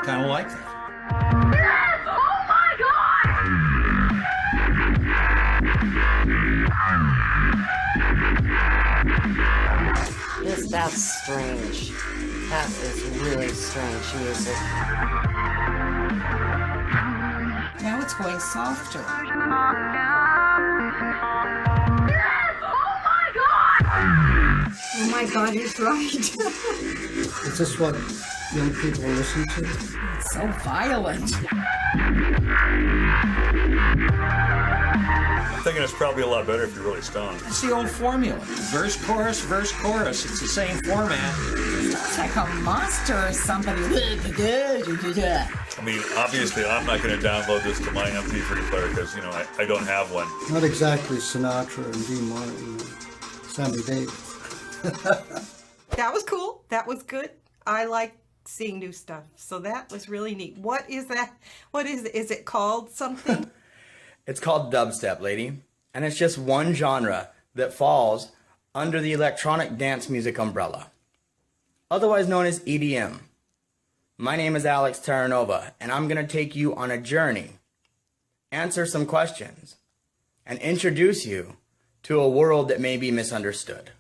kind of like that. Yes! Oh my God! That's strange. That is really strange music. Now it's going softer. Yes! Oh my God! Oh my God, he's right. Is this what young people listen to? It's so violent. I'm thinking it's probably a lot better if you're really stoned. It's the old formula. Verse, chorus, verse, chorus. It's the same format. It's like a monster or somebody. I mean, obviously, I'm not going to download this to my MP3 player because, you know, I don't have one. Not exactly Sinatra and Dean Martin, Sammy Davis. That was cool. That was good. I like seeing new stuff. So that was really neat. What is that? What is it? Is it called something? It's called dubstep, lady. And it's just one genre that falls under the electronic dance music umbrella, otherwise known as EDM. My name is Alex Terranova, and I'm going to take you on a journey, answer some questions, and introduce you to a world that may be misunderstood.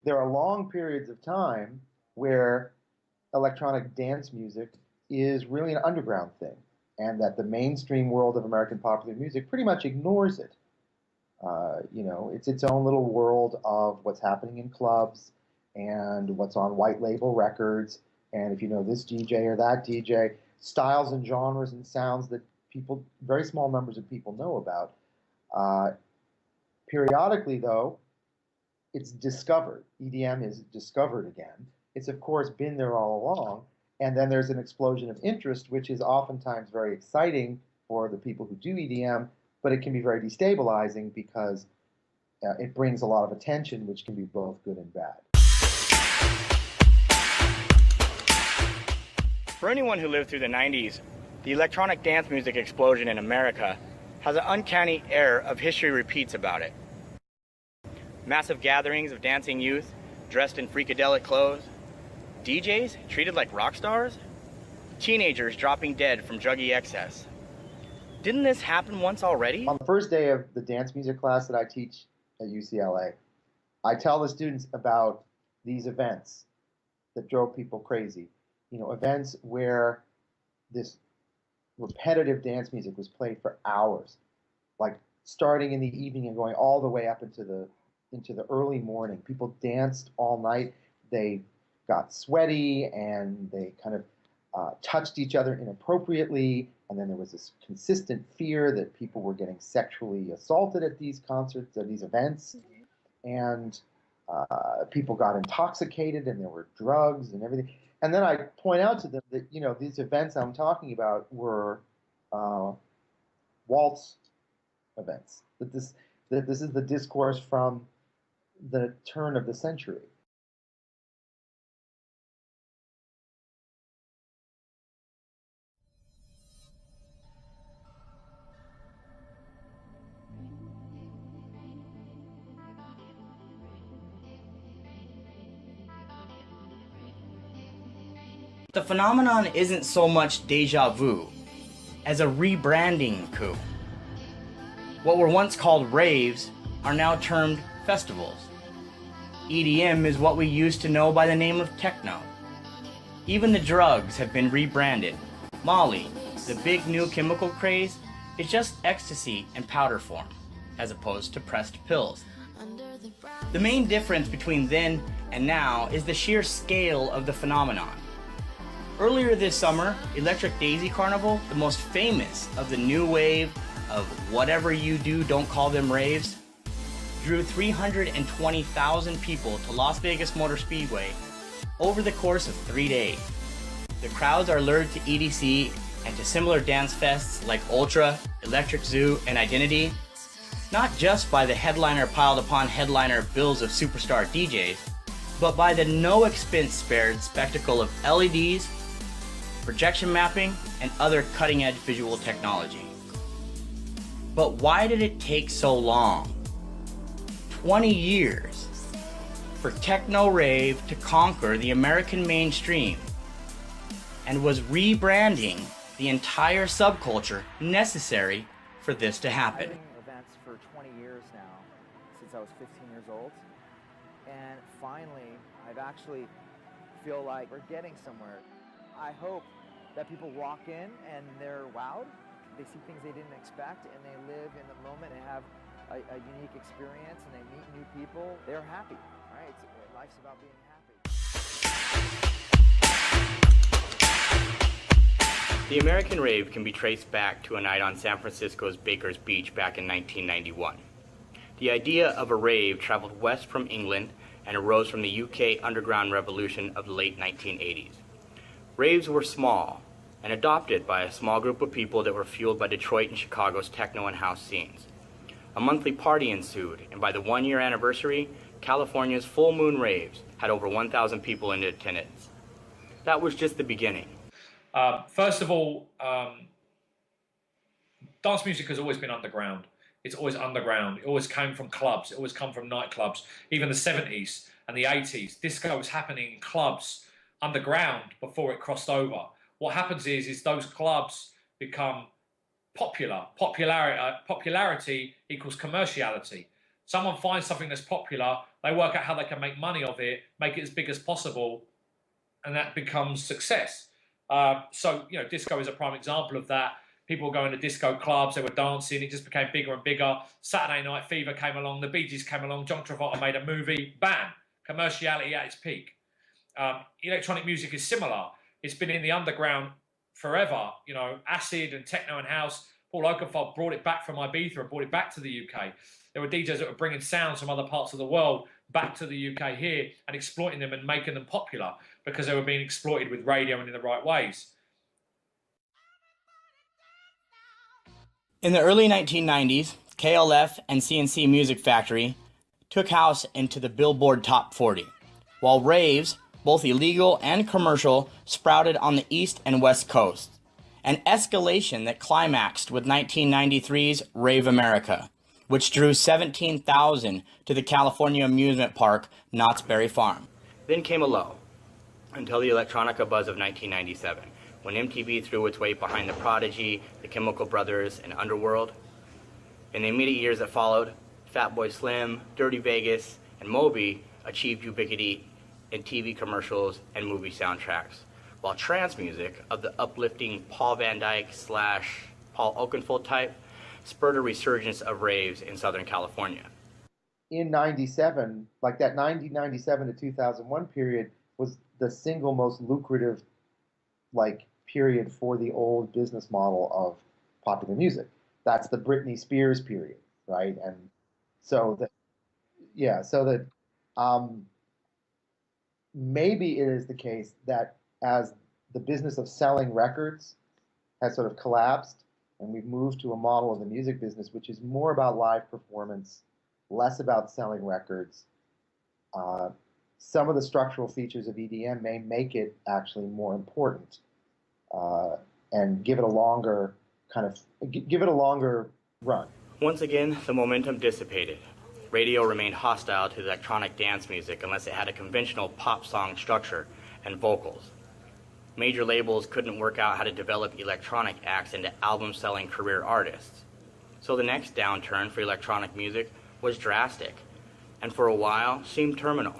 There are long periods of time where electronic dance music is really an underground thing, and that the mainstream world of American popular music pretty much ignores it. You know, it's its own little world of what's happening in clubs and what's on white label records, and if you know this DJ or that DJ, styles and genres and sounds that people, very small numbers of people know about. Periodically, though, it's discovered. EDM is discovered again. It's, of course, been there all along. And then there's an explosion of interest, which is oftentimes very exciting for the people who do EDM, but it can be very destabilizing because it brings a lot of attention, which can be both good and bad. For anyone who lived through the 90s, the electronic dance music explosion in America has an uncanny air of history repeats about it. Massive gatherings of dancing youth dressed in freakadelic clothes, DJs treated like rock stars, teenagers dropping dead from druggy excess. Didn't this happen once already? On the first day of the dance music class that I teach at UCLA, I tell the students about these events that drove people crazy. You know, events where this repetitive dance music was played for hours, like starting in the evening and going all the way up into the early morning. People danced all night. They got sweaty and they kind of touched each other inappropriately. And then there was this consistent fear that people were getting sexually assaulted at these concerts, at these events. And people got intoxicated and there were drugs and everything. And then I point out to them that, you know, these events I'm talking about were waltz events. That this is the discourse from the turn of the century. The phenomenon isn't so much deja vu as a rebranding coup. What were once called raves are now termed festivals. EDM is what we used to know by the name of techno. Even the drugs have been rebranded. Molly, the big new chemical craze, is just ecstasy in powder form, as opposed to pressed pills. The main difference between then and now is the sheer scale of the phenomenon. Earlier this summer, Electric Daisy Carnival, the most famous of the new wave of whatever you do, don't call them raves, drew 320,000 people to Las Vegas Motor Speedway over the course of 3 days. The crowds are lured to EDC and to similar dance fests like Ultra, Electric Zoo, and Identity, not just by the headliner piled upon headliner bills of superstar DJs, but by the no expense spared spectacle of LEDs, projection mapping, and other cutting-edge visual technology. But why did it take so long? 20 years. for techno rave to conquer the American mainstream and was rebranding the entire subculture necessary for this to happen. I've been doing events for 20 years now, since I was 15 years old, and finally I've actually feel like we're getting somewhere. I hope that people walk in and they're wowed, they see things they didn't expect, and they live in the moment and have a unique experience, and they meet new people. They're happy, right? Life's about being happy. The American rave can be traced back to a night on San Francisco's Baker's Beach back in 1991. The idea of a rave traveled west from England and arose from the UK underground revolution of the late 1980s. Raves were small and adopted by a small group of people that were fueled by Detroit and Chicago's techno and house scenes. A monthly party ensued, and by the one-year anniversary, California's full moon raves had over 1,000 people in attendance. That was just the beginning. First of all, dance music has always been underground. It's always underground. It always came from clubs. It always come from nightclubs. Even the 70s and the 80s, disco was happening in clubs underground before it crossed over. What happens is those clubs become popular. Popularity equals commerciality. Someone finds something that's popular, they work out how they can make money of it, make it as big as possible, and that becomes success. So, you know, disco is a prime example of that. People were going to disco clubs, they were dancing, it just became bigger and bigger. Saturday Night Fever came along, the Bee Gees came along, John Travolta made a movie, bam, commerciality at its peak. Electronic music is similar. It's been in the underground forever. You know, acid and techno and house. Paul Oakenfold brought it back from Ibiza and brought it back to the UK. There were DJs that were bringing sounds from other parts of the world back to the UK here and exploiting them and making them popular because they were being exploited with radio and in the right ways. In the early 1990s, KLF and CNC Music Factory took house into the Billboard Top 40, while raves, both illegal and commercial, sprouted on the East and West Coasts, an escalation that climaxed with 1993's Rave America, which drew 17,000 to the California amusement park Knott's Berry Farm. Then came a lull, until the electronica buzz of 1997, when MTV threw its weight behind The Prodigy, The Chemical Brothers, and Underworld. In the immediate years that followed, Fatboy Slim, Dirty Vegas, and Moby achieved ubiquity in TV commercials and movie soundtracks, while trance music of the uplifting Paul Van Dyke / Paul Oakenfold type spurred a resurgence of raves in Southern California. In 97, like that 1997 to 2001 period was the single most lucrative period for the old business model of popular music. That's the Britney Spears period, right? And so maybe it is the case that as the business of selling records has sort of collapsed and we've moved to a model of the music business which is more about live performance, less about selling records, some of the structural features of EDM may make it actually more important and give it a longer run. Once again, the momentum dissipated. Radio remained hostile to electronic dance music unless it had a conventional pop song structure and vocals. Major labels couldn't work out how to develop electronic acts into album-selling career artists. So the next downturn for electronic music was drastic, and for a while seemed terminal.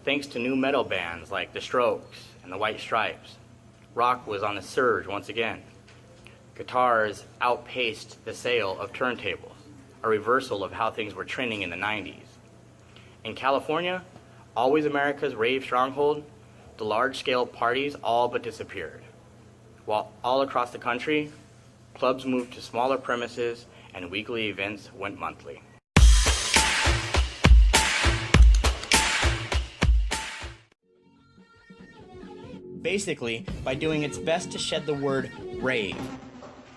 Thanks to new metal bands like The Strokes and The White Stripes, rock was on the surge once again. Guitars outpaced the sale of turntables, a reversal of how things were trending in the 90s. In California, always America's rave stronghold, the large-scale parties all but disappeared. While all across the country, clubs moved to smaller premises and weekly events went monthly. Basically, by doing its best to shed the word rave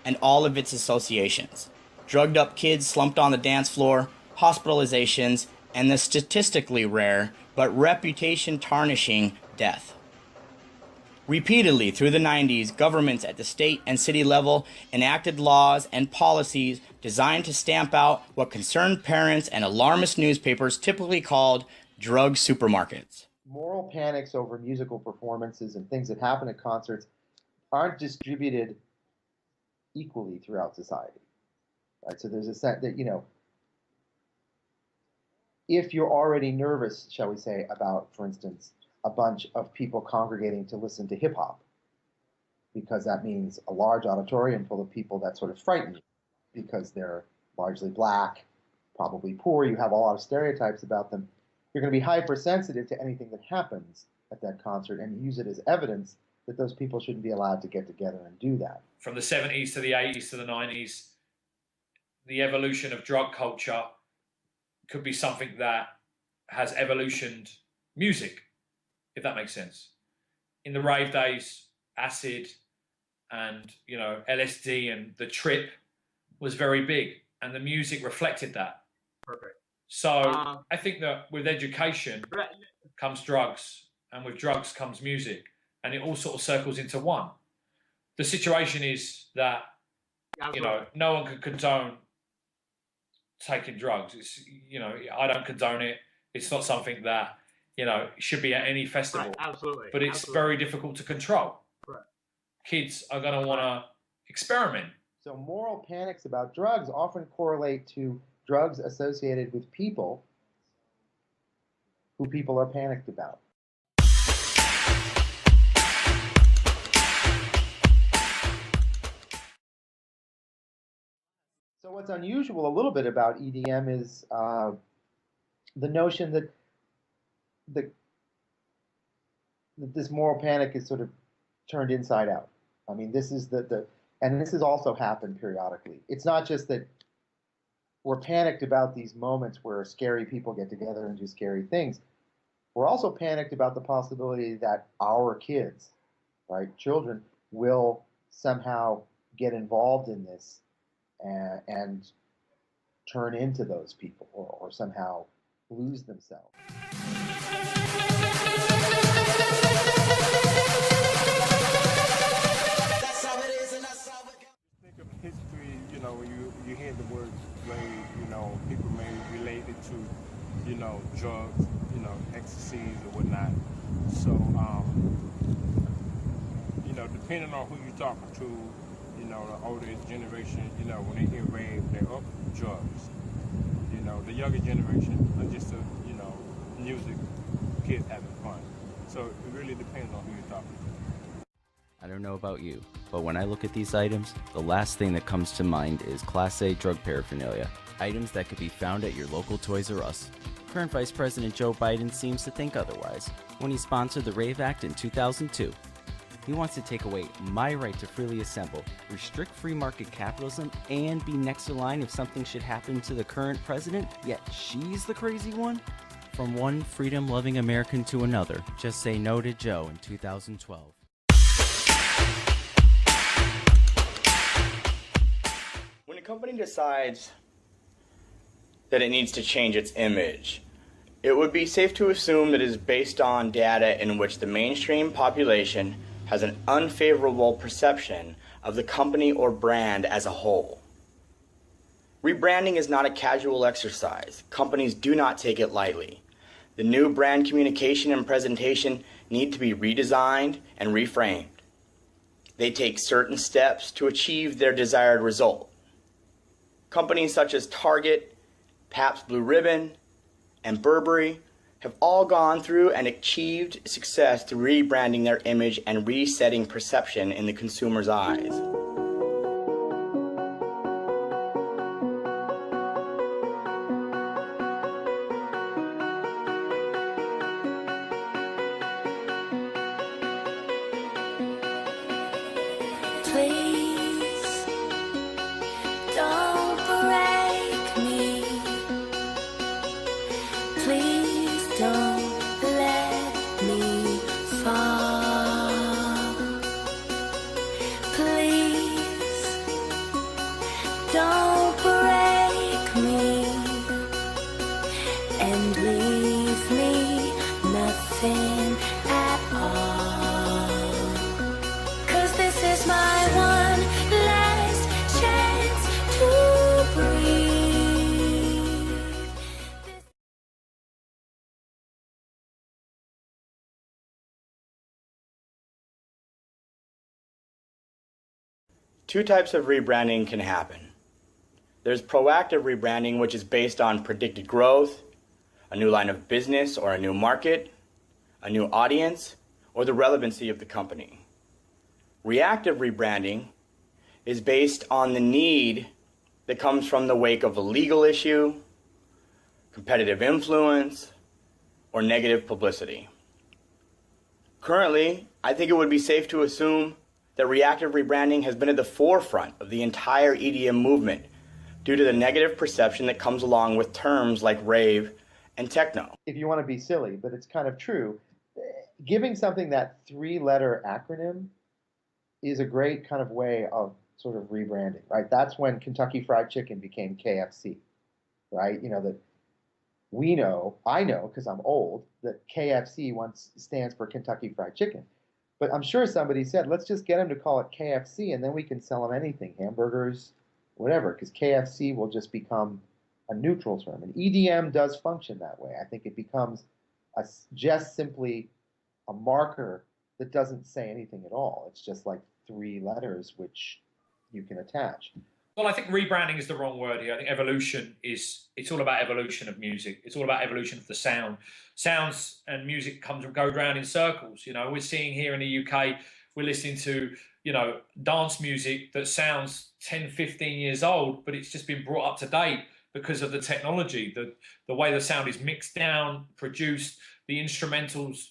and all of its associations. Drugged up kids slumped on the dance floor, hospitalizations, and the statistically rare but reputation tarnishing death. Repeatedly through the 90s, governments at the state and city level enacted laws and policies designed to stamp out what concerned parents and alarmist newspapers typically called drug supermarkets. Moral panics over musical performances and things that happen at concerts aren't distributed equally throughout society. Right? So there's a sense that, if you're already nervous, shall we say, about, for instance, a bunch of people congregating to listen to hip hop, because that means a large auditorium full of people that sort of frighten you because they're largely black, probably poor, you have a lot of stereotypes about them, you're going to be hypersensitive to anything that happens at that concert and use it as evidence that those people shouldn't be allowed to get together and do that. From the 70s to the 80s to the 90s, the evolution of drug culture could be something that has evolutioned music, if that makes sense. In the rave days, acid and LSD and the trip was very big, and the music reflected that. Perfect. So I think that with education comes drugs, and with drugs comes music, and it all sort of circles into one. The situation is that no one can condone taking drugs. It's I don't condone it. It's not something that should be at any festival. Right, absolutely. But it's very difficult to control. Right. Kids are going to want to experiment. So moral panics about drugs often correlate to drugs associated with people who people are panicked about. So what's unusual a little bit about EDM is the notion that this moral panic is sort of turned inside out. I mean, this is and this has also happened periodically. It's not just that we're panicked about these moments where scary people get together and do scary things. We're also panicked about the possibility that our kids, right, children, will somehow get involved in this and turn into those people or somehow lose themselves. Think of history, when you hear the word rave, people may relate it to, drugs, ecstasies or whatnot. So, depending on who you're talking to, the older generation, when they hear rave, they're up drugs. The younger generation are just music, kids having fun. So it really depends on who you're talking to. I don't know about you, but when I look at these items, the last thing that comes to mind is Class A drug paraphernalia. Items that could be found at your local Toys R Us. Current Vice President Joe Biden seems to think otherwise when he sponsored the RAVE Act in 2002. He wants to take away my right to freely assemble, restrict free market capitalism, and be next in line if something should happen to the current president, yet she's the crazy one? From one freedom-loving American to another, just say no to Joe in 2012. When a company decides that it needs to change its image, it would be safe to assume that it is based on data in which the mainstream population has an unfavorable perception of the company or brand as a whole. Rebranding is not a casual exercise. Companies do not take it lightly. The new brand communication and presentation need to be redesigned and reframed. They take certain steps to achieve their desired result. Companies such as Target, Pabst Blue Ribbon, and Burberry have all gone through and achieved success through rebranding their image and resetting perception in the consumer's eyes. Please don't break me. Please don't let me fall. Please don't break me and leave me nothing at all. 'Cause this is my one Two types of rebranding can happen. There's proactive rebranding, which is based on predicted growth, a new line of business or a new market, a new audience, or the relevancy of the company. Reactive rebranding is based on the need that comes from the wake of a legal issue, competitive influence, or negative publicity. Currently, I think it would be safe to assume that reactive rebranding has been at the forefront of the entire EDM movement due to the negative perception that comes along with terms like rave and techno. If you want to be silly, but it's kind of true, giving something that 3-letter acronym is a great kind of way of sort of rebranding, right? That's when Kentucky Fried Chicken became KFC, right? You know, that we know, I know because I'm old, that KFC once stands for Kentucky Fried Chicken. But I'm sure somebody said, let's just get them to call it KFC and then we can sell them anything, hamburgers, whatever, because KFC will just become a neutral term. And EDM does function that way. I think it becomes just simply a marker that doesn't say anything at all. It's just like 3 letters which you can attach. Well, I think rebranding is the wrong word here. I think evolution is, it's all about evolution of music. It's all about evolution of the sound. Sounds and music go round in circles. You know, we're seeing here in the UK, we're listening to, you know, dance music that sounds 10, 15 years old, but it's just been brought up to date because of the technology, the way the sound is mixed down, produced, the instrumentals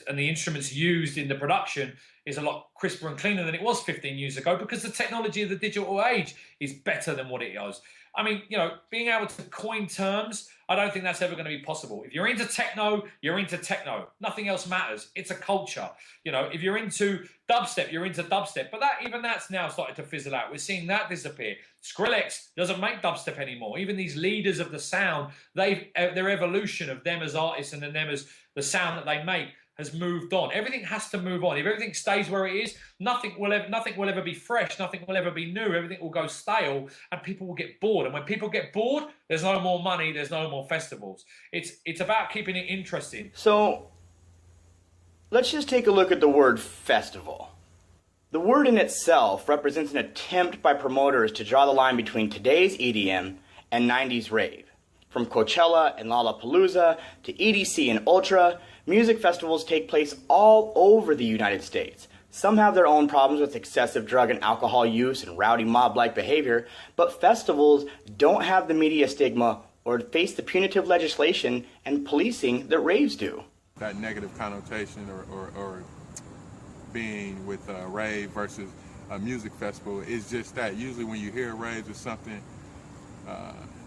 and the instruments used in the production is a lot crisper and cleaner than it was 15 years ago because the technology of the digital age is better than what it was. I mean, you know, being able to coin terms, I don't think that's ever going to be possible. If you're into techno, you're into techno. Nothing else matters. It's a culture. You know, if you're into dubstep, you're into dubstep. But even that's now started to fizzle out. We're seeing that disappear. Skrillex doesn't make dubstep anymore. Even these leaders of the sound, their evolution of them as artists and then them as the sound that they make has moved on. Everything has to move on. If everything stays where it is, nothing will ever be fresh. Nothing will ever be new. Everything will go stale, and people will get bored. And when people get bored, there's no more money. There's no more festivals. It's about keeping it interesting. So let's just take a look at the word festival. The word in itself represents an attempt by promoters to draw the line between today's EDM and 90s rave. From Coachella and Lollapalooza to EDC and Ultra, music festivals take place all over the United States. Some have their own problems with excessive drug and alcohol use and rowdy mob-like behavior, but festivals don't have the media stigma or face the punitive legislation and policing that raves do. That negative connotation or being with a rave versus a music festival is just that. Usually when you hear raves or something,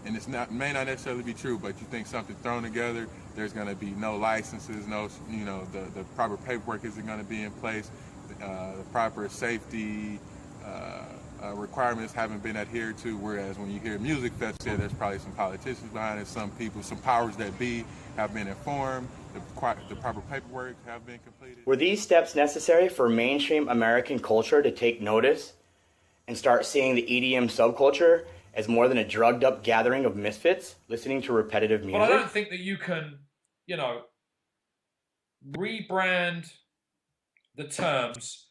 and may not necessarily be true, but you think something thrown together, there's going to be no licenses, no, you know, the proper paperwork isn't going to be in place, the proper safety requirements haven't been adhered to, whereas when you hear music festival, there's probably some politicians behind it, some people, some powers that be have been informed, the proper paperwork have been completed. Were these steps necessary for mainstream American culture to take notice and start seeing the EDM subculture as more than a drugged up gathering of misfits listening to repetitive music? Well, I don't think that you can, you know, rebrand the terms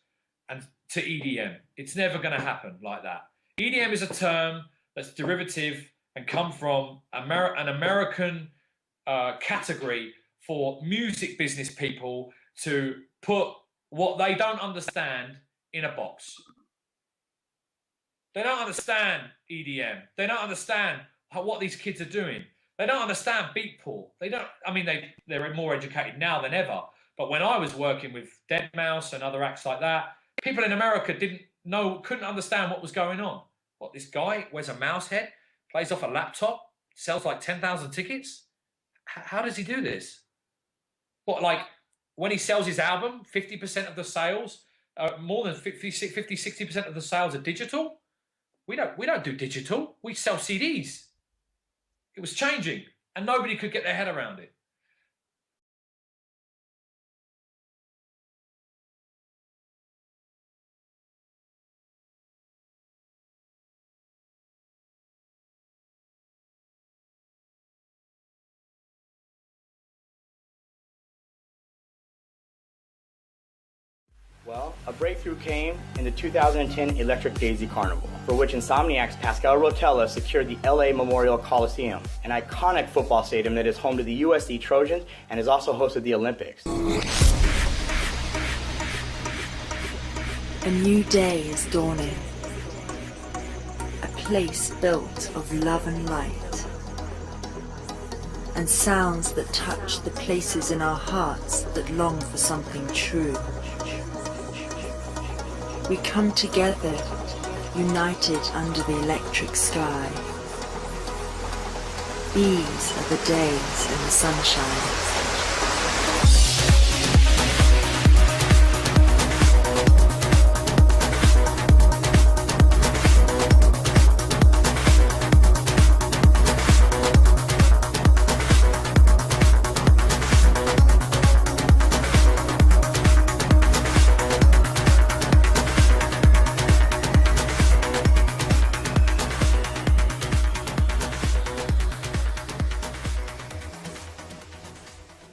and to EDM. It's never going to happen like that. EDM is a term that's derivative and come from an American category for music business people to put what they don't understand in a box. They don't understand EDM. They don't understand what these kids are doing. They don't understand beatpool. They don't. I mean, they're more educated now than ever. But when I was working with Deadmau5 and other acts like that, people in America couldn't understand what was going on. What, this guy wears a mouse head, plays off a laptop, sells like 10,000 tickets? How does he do this? What, like when he sells his album, 50% of the sales, more than 50, 60% of the sales are digital? We don't do digital. We sell CDs. It was changing, and nobody could get their head around it. Well, A breakthrough came in the 2010 Electric Daisy Carnival, for which Insomniac's Pascal Rotella secured the LA Memorial Coliseum, an iconic football stadium that is home to the USC Trojans and has also hosted the Olympics. A new day is dawning. A place built of love and light. And sounds that touch the places in our hearts that long for something true. We come together, united under the electric sky. These are the days in the sunshine.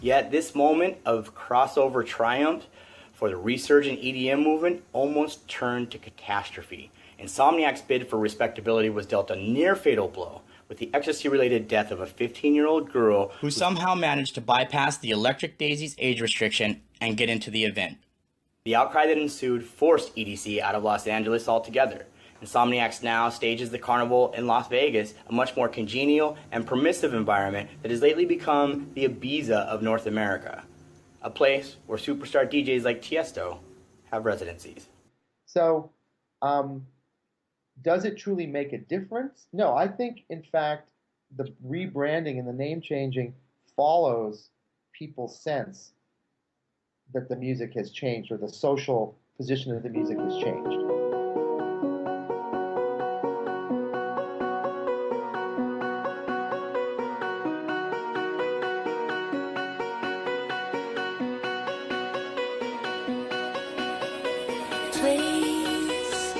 Yet this moment of crossover triumph for the resurgent EDM movement almost turned to catastrophe. Insomniac's bid for respectability was dealt a near-fatal blow with the ecstasy-related death of a 15-year-old girl who somehow managed to bypass the Electric Daisy's age restriction and get into the event. The outcry that ensued forced EDC out of Los Angeles altogether. Insomniacs now stages the carnival in Las Vegas, a much more congenial and permissive environment that has lately become the Ibiza of North America, a place where superstar DJs like Tiesto have residencies. So, does it truly make a difference? No, I think, in fact, the rebranding and the name changing follows people's sense that the music has changed or the social position of the music has changed. Please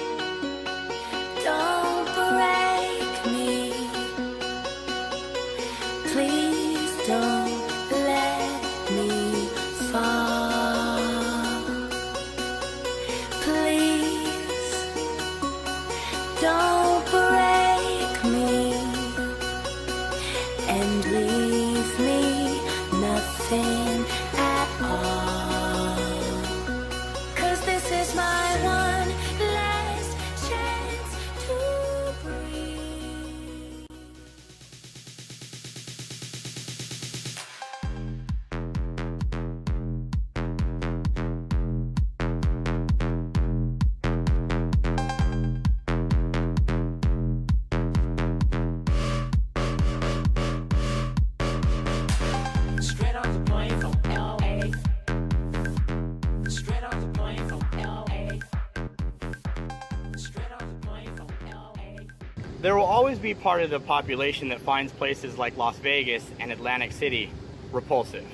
don't break me. Please don't let me fall. Please don't break me and leave me nothing at all. 'Cause this is my one last chance to breathe. Straight off the plane from LA. Straight off the plane from LA. Straight off the plane from LA. There will always be part of the population that finds places like Las Vegas and Atlantic City repulsive.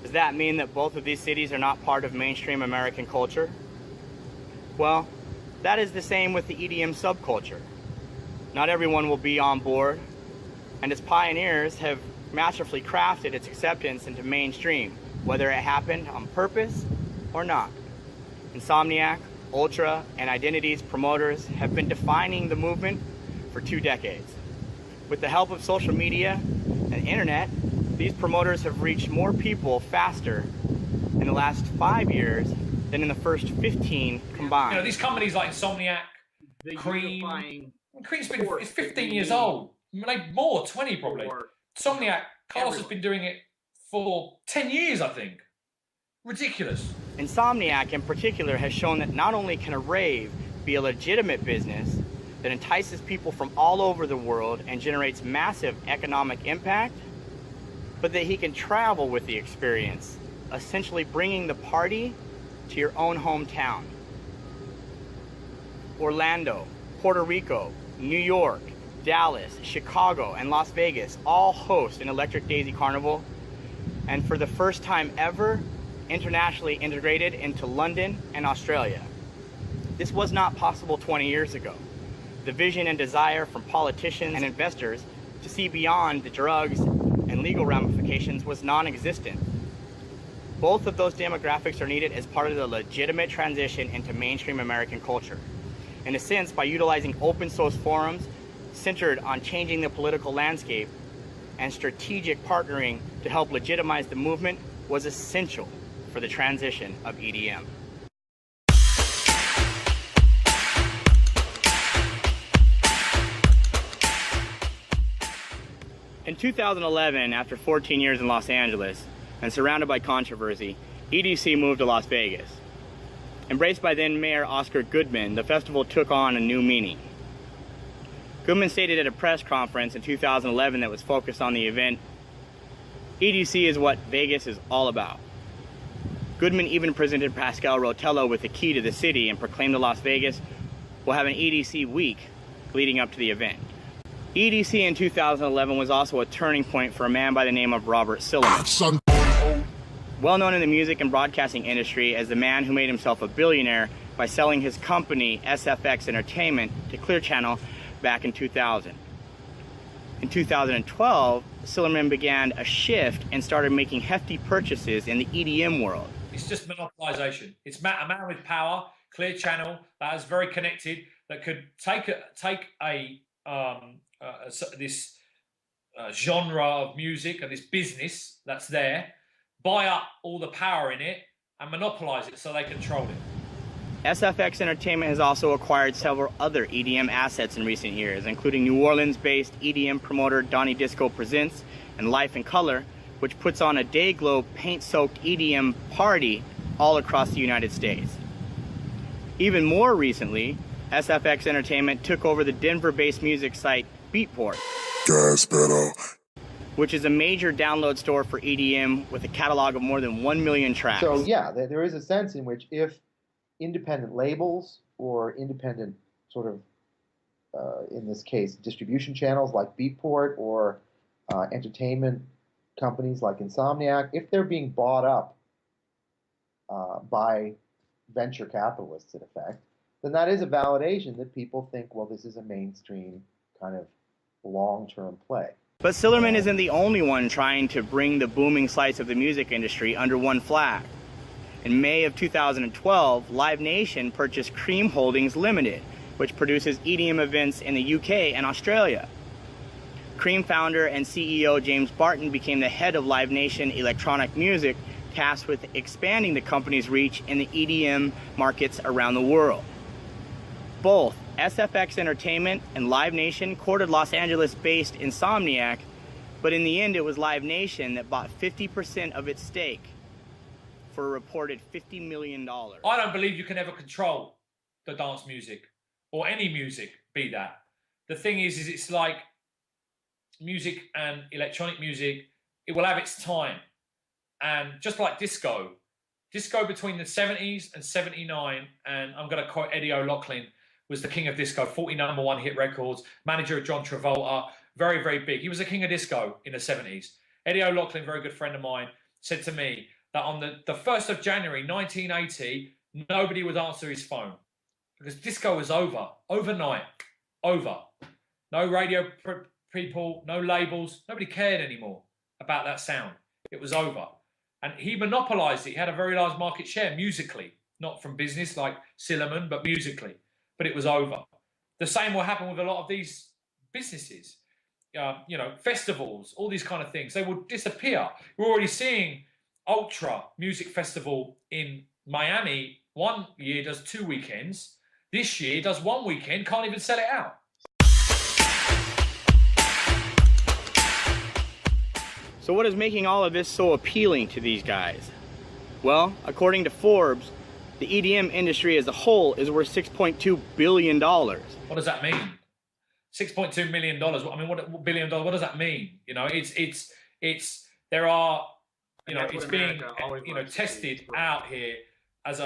Does that mean that both of these cities are not part of mainstream American culture? Well, that is the same with the EDM subculture. Not everyone will be on board, and its pioneers have masterfully crafted its acceptance into mainstream, whether it happened on purpose or not. Insomniac, Ultra, and Identity's promoters have been defining the movement for 2 decades. With the help of social media and internet, these promoters have reached more people faster in the last 5 years than in the first 15 combined. You know, these companies like Insomniac, Cream. Cream's been it's 15 years old. Like more, 20 probably. Insomniac, Carlos has been doing it for 10 years, I think. Ridiculous. Insomniac in particular has shown that not only can a rave be a legitimate business that entices people from all over the world and generates massive economic impact, but that he can travel with the experience, essentially bringing the party to your own hometown. Orlando, Puerto Rico, New York, Dallas, Chicago, and Las Vegas all host an Electric Daisy Carnival, and for the first time ever, internationally integrated into London and Australia. This was not possible 20 years ago. The vision and desire from politicians and investors to see beyond the drugs and legal ramifications was non-existent. Both of those demographics are needed as part of the legitimate transition into mainstream American culture. In a sense, by utilizing open source forums centered on changing the political landscape and strategic partnering to help legitimize the movement was essential for the transition of EDM. In 2011, after 14 years in Los Angeles and surrounded by controversy, EDC moved to Las Vegas. Embraced by then Mayor Oscar Goodman, the festival took on a new meaning. Goodman stated at a press conference in 2011 that was focused on the event, "EDC is what Vegas is all about." Goodman even presented Pascal Rotello with the key to the city and proclaimed that Las Vegas will have an EDC week leading up to the event. EDC in 2011 was also a turning point for a man by the name of Robert Silliman. Well known in the music and broadcasting industry as the man who made himself a billionaire by selling his company SFX Entertainment to Clear Channel back in 2000. In 2012, Silliman began a shift and started making hefty purchases in the EDM world. It's just monopolization. It's a man with power, Clear Channel, that is very connected, that could take this genre of music and this business that's there, buy up all the power in it and monopolize it so they control it. SFX Entertainment has also acquired several other EDM assets in recent years, including New Orleans-based EDM promoter Donnie Disco Presents and Life in Color, which puts on a day-glow paint-soaked EDM party all across the United States. Even more recently, SFX Entertainment took over the Denver-based music site Beatport, which is a major download store for EDM with a catalog of more than 1 million tracks. So yeah, there is a sense in which if independent labels or independent sort of, in this case, distribution channels like Beatport or entertainment companies like Insomniac, if they're being bought up by venture capitalists in effect, then that is a validation that people think, well, this is a mainstream kind of long-term play. But Silliman isn't the only one trying to bring the booming slice of the music industry under one flag. In May of 2012, Live Nation purchased Cream Holdings Limited, which produces EDM events in the UK and Australia. Cream founder and CEO James Barton became the head of Live Nation Electronic Music, tasked with expanding the company's reach in the EDM markets around the world. Both SFX Entertainment and Live Nation courted Los Angeles-based Insomniac, but in the end it was Live Nation that bought 50% of its stake for a reported $50 million. I don't believe you can ever control the dance music or any music, be that. The thing is it's like music and electronic music, it will have its time. And just like disco between the 70s and 79, and I'm going to quote Eddie O'Loughlin, was the king of disco, 40 #1 hit records, manager of John Travolta, very, very big. He was the king of disco in the 70s. Eddie O'Loughlin, very good friend of mine, said to me that on the 1st of January, 1980, nobody would answer his phone because disco was over, overnight, over. No radio people, no labels, nobody cared anymore about that sound. It was over. And he monopolized it. He had a very large market share musically, not from business like Silliman, but musically. But it was over. The same will happen with a lot of these businesses, festivals, all these kind of things. They will disappear. We're already seeing Ultra Music Festival in Miami. One year does 2 weekends. This year does 1 weekend, can't even sell it out. So what is making all of this so appealing to these guys? Well, according to Forbes, the EDM industry as a whole is worth $6.2 billion. What does that mean? $6.2 million. I mean, what billion dollars? What does that mean? It's being tested out here as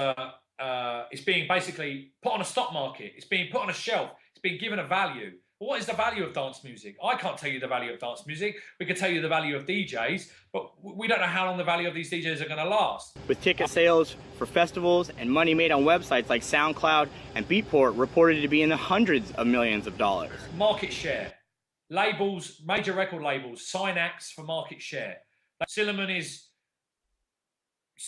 it's being basically put on a stock market. It's being put on a shelf. It's being given a value. Well, what is the value of dance music? I can't tell you the value of dance music. We can tell you the value of DJs, but we don't know how long the value of these DJs are going to last. With ticket sales for festivals and money made on websites like SoundCloud and Beatport reported to be in the hundreds of millions of dollars. Market share. Labels, major record labels, sign acts for market share. Silliman is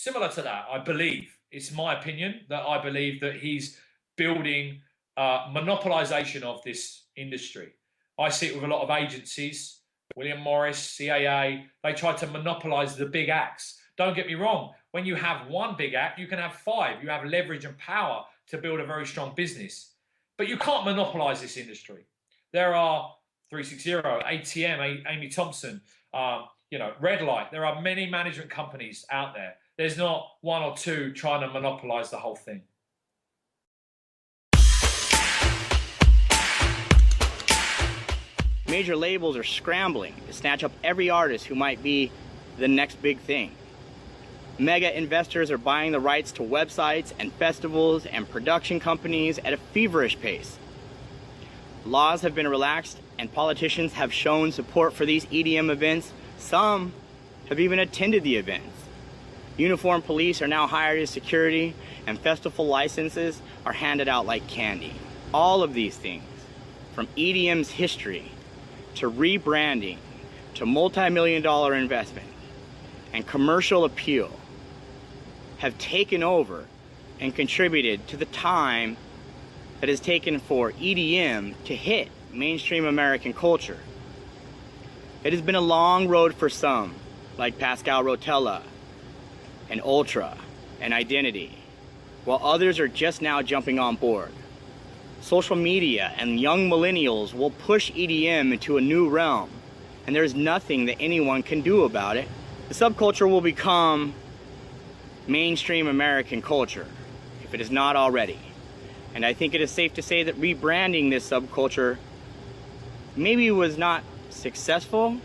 similar to that, I believe. It's my opinion that I believe that he's building monopolization of this industry. I see it with a lot of agencies, William Morris, CAA, they try to monopolize the big acts. Don't get me wrong, when you have one big act, you can have 5. You have leverage and power to build a very strong business. But you can't monopolize this industry. There are 360, ATM, Amy Thompson, Red Light. There are many management companies out there. There's not 1 or 2 trying to monopolize the whole thing. Major labels are scrambling to snatch up every artist who might be the next big thing. Mega investors are buying the rights to websites and festivals and production companies at a feverish pace. Laws have been relaxed and politicians have shown support for these EDM events. Some have even attended the events. Uniformed police are now hired as security and festival licenses are handed out like candy. All of these things, from EDM's history to rebranding to multi-million-dollar investment and commercial appeal, have taken over and contributed to the time that has taken for EDM to hit mainstream American culture. It has been a long road for some, like Pascal Rotella and Ultra and Identity, while others are just now jumping on board. Social media and young millennials will push EDM into a new realm, and there's nothing that anyone can do about it. The subculture will become mainstream American culture, if it is not already. And I think it is safe to say that rebranding this subculture maybe was not successful,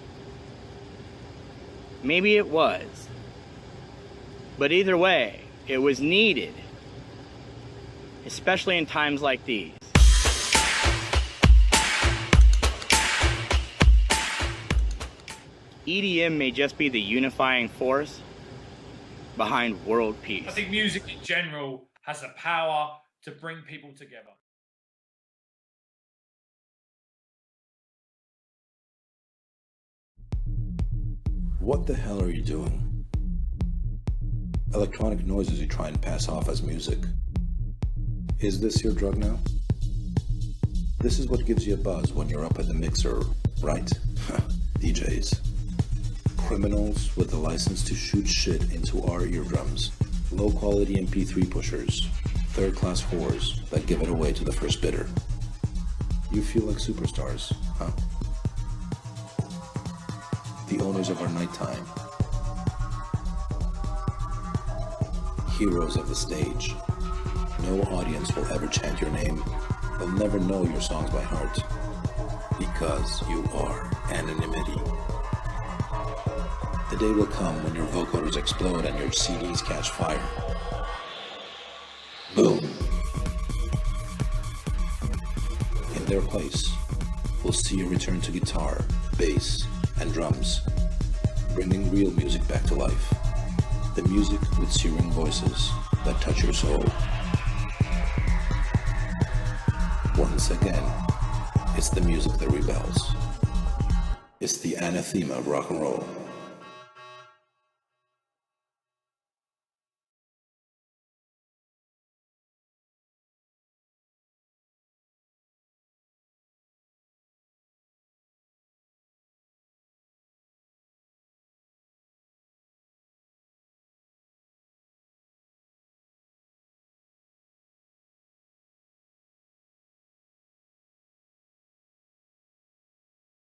maybe it was. But either way, it was needed, especially in times like these. EDM may just be the unifying force behind world peace. I think music in general has the power to bring people together. What the hell are you doing? Electronic noises you try and pass off as music. Is this your drug now? This is what gives you a buzz when you're up at the mixer, right? DJs. Criminals with the license to shoot shit into our eardrums. Low-quality MP3 pushers. Third-class whores that give it away to the first bidder. You feel like superstars, huh? The owners of our nighttime. Heroes of the stage. No audience will ever chant your name. They'll never know your songs by heart. Because you are anonymity. The day will come when your vocoders explode and your CDs catch fire. Boom. In their place, we'll see a return to guitar, bass, and drums, bringing real music back to life. The music with searing voices that touch your soul. Once again, it's the music that rebels. It's the anathema of rock and roll.